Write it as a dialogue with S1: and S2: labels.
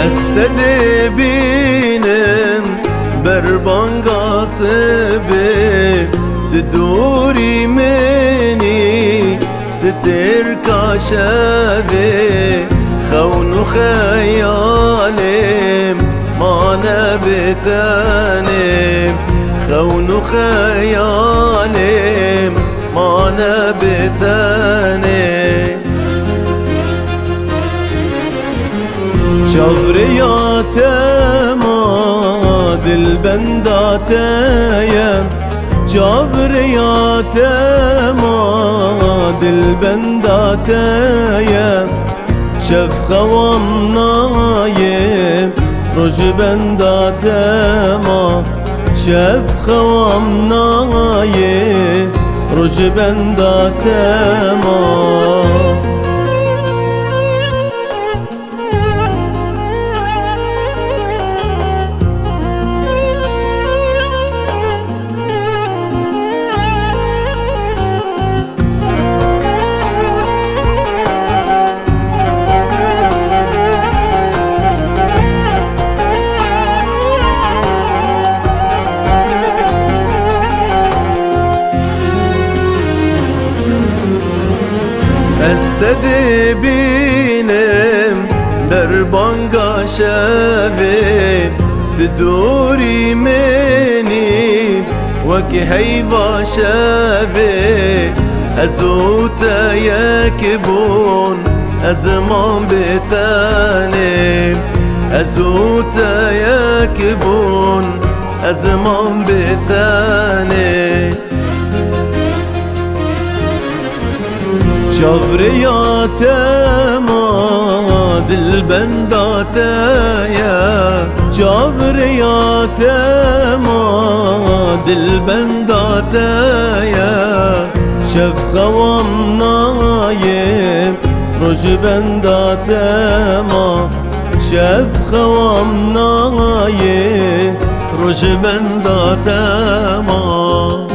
S1: استدي بينم بربان قصبي تدوري مني ستر كاشفي خون خيالي ما نبتني خون خيالي ما نبتني شغرياتي ما دل بنداتي شغرياتي ما دل بنداتي شف خوام نايم روج بنداتي ما شف خوام نايم روج بنداتي ما استدي بينم بربان قاشفي تدوري مني وكي هيفا شافي ازوت يكبون ازمان بتاني ازوت يكبون ازمان بتاني شغرياتي ما دل بنداتي شغرياتي ما دل بنداتي شف خوام نايم روج بنداتي ما شف خوام نايم روج بنداتي ما